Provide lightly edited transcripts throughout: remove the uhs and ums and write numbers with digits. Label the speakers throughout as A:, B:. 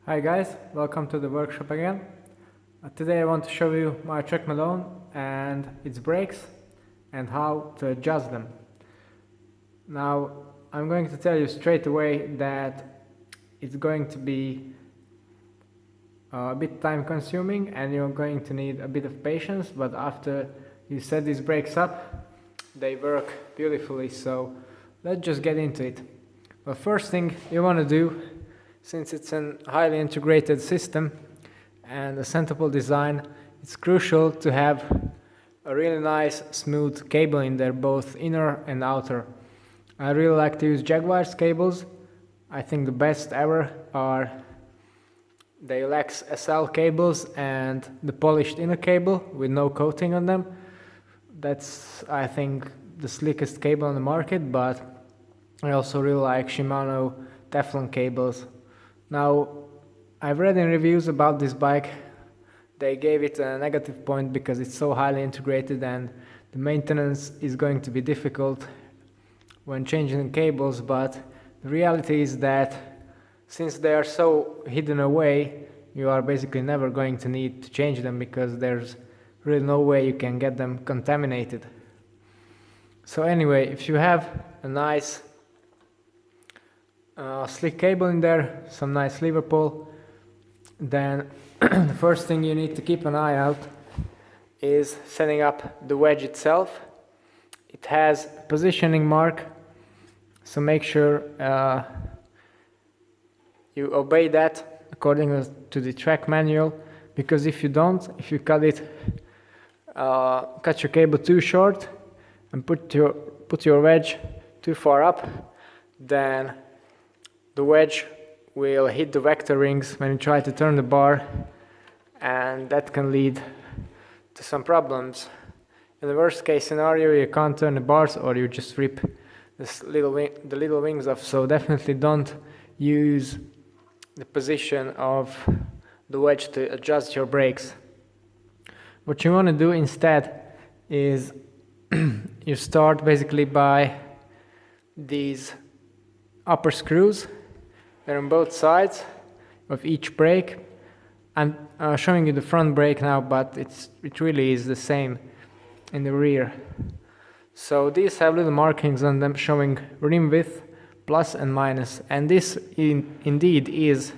A: Hi guys, welcome to the workshop again. Today I want to show you my truck Madone and its brakes and how to adjust them. Now I'm going to tell you straight away that it's going to be a bit time consuming and you're going to need a bit of patience, but after you set these brakes up they work beautifully, so let's just get into it. The first thing you want to do, since it's a highly integrated system and a central design, it's crucial to have a really nice smooth cable in there, both inner and outer. I really like to use Jaguar's cables. I think the best ever are the Lex SL cables and the polished inner cable with no coating on them. That's, I think, the slickest cable on the market, but I also really like Shimano Teflon cables. Now, I've read in reviews about this bike, they gave it a negative point because it's so highly integrated and the maintenance is going to be difficult when changing the cables, but the reality is that since they are so hidden away, you are basically never going to need to change them because there's really no way you can get them contaminated. So anyway, if you have a nice slick cable in there, some nice lever pull, then the first thing you need to keep an eye out is setting up the wedge itself. It has a positioning mark, so make sure you obey that according to the track manual, because if you don't, if you cut your cable too short and put your wedge too far up, then the wedge will hit the vector rings when you try to turn the bar, and that can lead to some problems. In the worst case scenario, you can't turn the bars or you just rip the little wings off, so definitely don't use the position of the wedge to adjust your brakes. What you want to do instead is you start basically by these upper screws. They're on both sides of each brake. I'm showing you the front brake now, but it really is the same in the rear. So these have little markings on them showing rim width, plus and minus, and this indeed is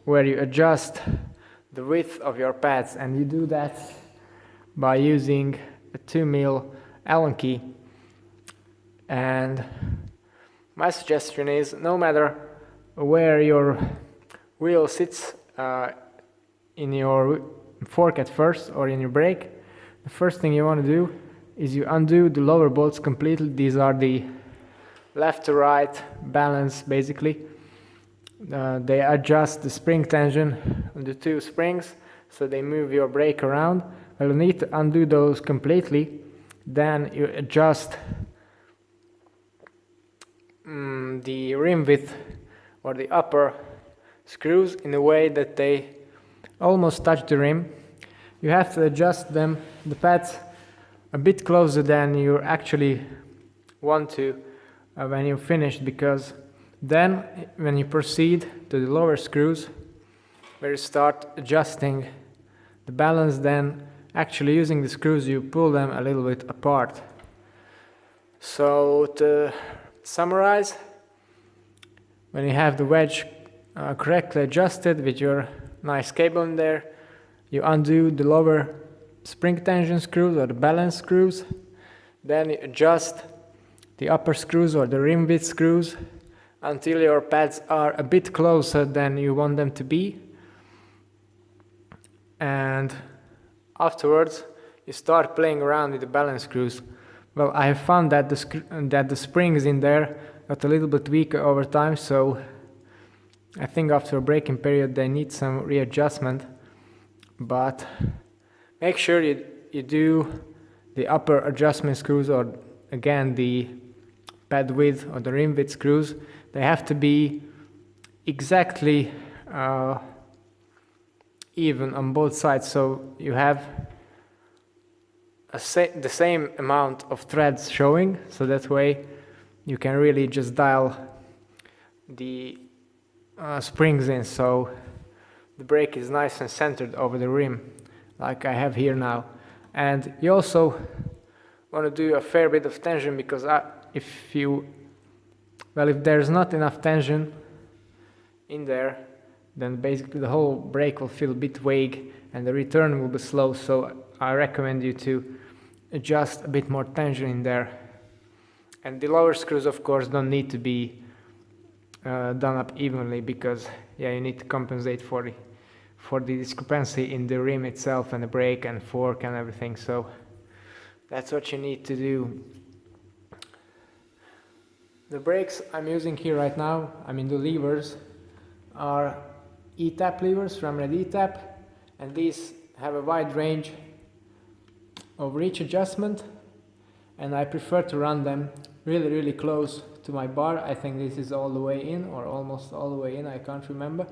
A: where you adjust the width of your pads, and you do that by using a 2mm Allen key. And my suggestion is, no matter where your wheel sits in your fork at first or in your brake, the first thing you want to do is you undo the lower bolts completely. These are the left to right balance basically. They adjust the spring tension on the two springs, so they move your brake around. Well, you need to undo those completely, then you adjust the rim width or the upper screws in a way that they almost touch the rim. You have to adjust them, the pads, a bit closer than you actually want to when you're finished, because then when you proceed to the lower screws, where you start adjusting the balance, then actually using the screws you pull them a little bit apart. So to summarize, when you have the wedge correctly adjusted with your nice cable in there, you undo the lower spring tension screws or the balance screws, then you adjust the upper screws or the rim width screws until your pads are a bit closer than you want them to be, and afterwards you start playing around with the balance screws. Well, I have found that the springs in there got a little bit weaker over time, so I think after a braking period they need some readjustment, but make sure you do the upper adjustment screws, or again the pad width or the rim width screws. They have to be exactly even on both sides, so you have the same amount of threads showing, so that way you can really just dial the springs in, so the brake is nice and centered over the rim, like I have here now. And you also want to do a fair bit of tension, because if there's not enough tension in there, then basically the whole brake will feel a bit vague and the return will be slow. So I recommend you to adjust a bit more tension in there. And the lower screws, of course, don't need to be done up evenly, because you need to compensate for the discrepancy in the rim itself and the brake and fork and everything. So that's what you need to do. The brakes I'm using here right now, the levers, are E-tap levers from Red E-tap, and these have a wide range of reach adjustment, and I prefer to run them really close to my bar. I think this is all the way in, or almost all the way in, I can't remember,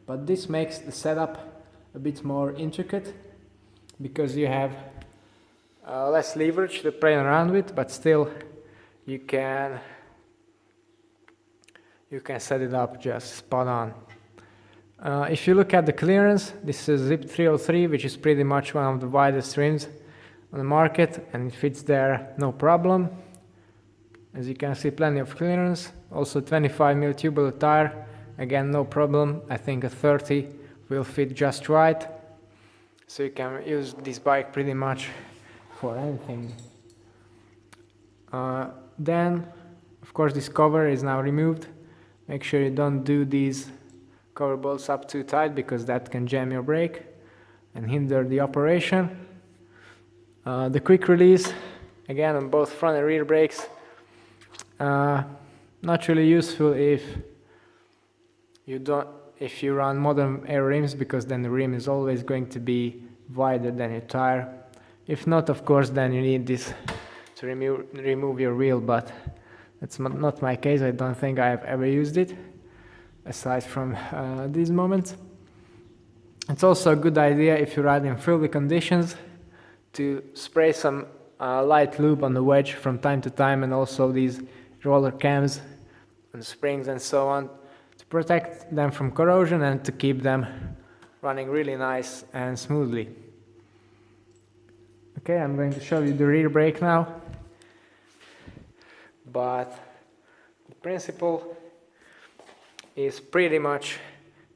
A: but this makes the setup a bit more intricate, because you have less leverage to play around with, but still you can set it up just spot on. If you look at the clearance, this is Zip 303, which is pretty much one of the widest rims on the market, and it fits there no problem. As you can see, plenty of clearance. Also 25mm tubular tire, again no problem. I think a 30 will fit just right, so you can use this bike pretty much for anything. Then of course this cover is now removed. Make sure you don't do these cover bolts up too tight, because that can jam your brake and hinder the operation. The quick release, again on both front and rear brakes, not really useful if you run modern air rims, because then the rim is always going to be wider than your tire. If not, of course, then you need this to remove your wheel, but that's not my case. I don't think I have ever used it, aside from these moments. It's also a good idea, if you ride in filthy conditions, to spray some light lube on the wedge from time to time, and also these roller cams and springs and so on, to protect them from corrosion and to keep them running really nice and smoothly. Okay, I'm going to show you the rear brake now, but the principle is pretty much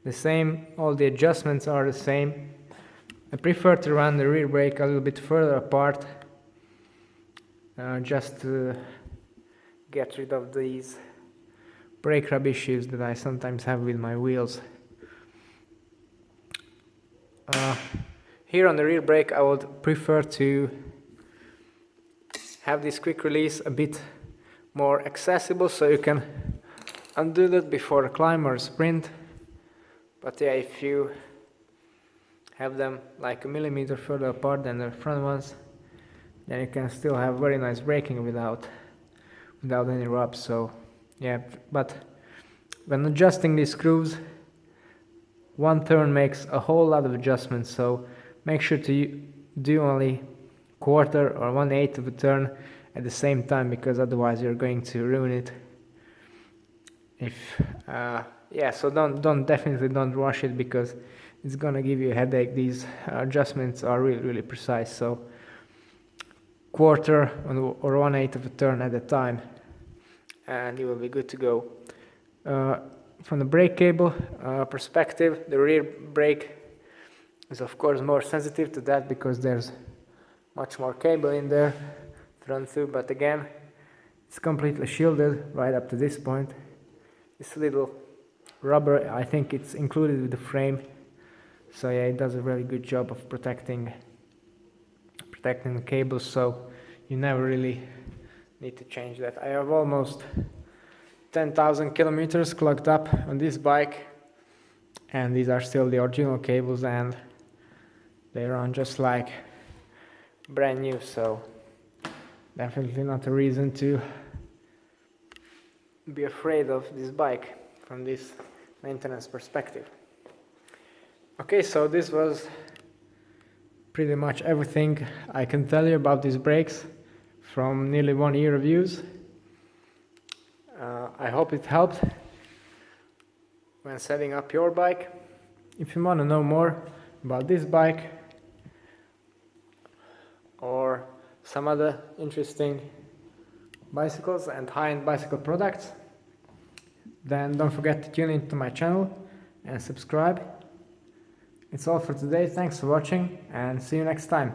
A: the same. All the adjustments are the same. I prefer to run the rear brake a little bit further apart, just to get rid of these brake rub issues that I sometimes have with my wheels. Here on the rear brake, I would prefer to have this quick release a bit more accessible, so you can undo that before a climb or a sprint. But if you have them like a millimeter further apart than the front ones, then you can still have very nice braking without any rubs. So but when adjusting these screws, one turn makes a whole lot of adjustments, so make sure to do only quarter or 1/8 of a turn at the same time, because otherwise you're going to ruin it. So definitely don't rush it, because it's gonna give you a headache. These adjustments are really precise, so quarter or 1/8 of a turn at a time, and you will be good to go. From the brake cable perspective, the rear brake is of course more sensitive to that, because there's much more cable in there to run through, but again, it's completely shielded right up to this point. This little rubber, I think it's included with the frame, so it does a really good job of protecting the cables, so you never really need to change that. I have almost 10,000 kilometers clogged up on this bike, and these are still the original cables, and they run just like brand new, so definitely not a reason to be afraid of this bike from this maintenance perspective. Okay, so this was pretty much everything I can tell you about these brakes from nearly 1 year of use. I hope it helped. when setting up your bike. If you want to know more about this bike or some other interesting bicycles and high-end bicycle products, then don't forget to tune into my channel and subscribe. It's all for today. Thanks for watching and see you next time.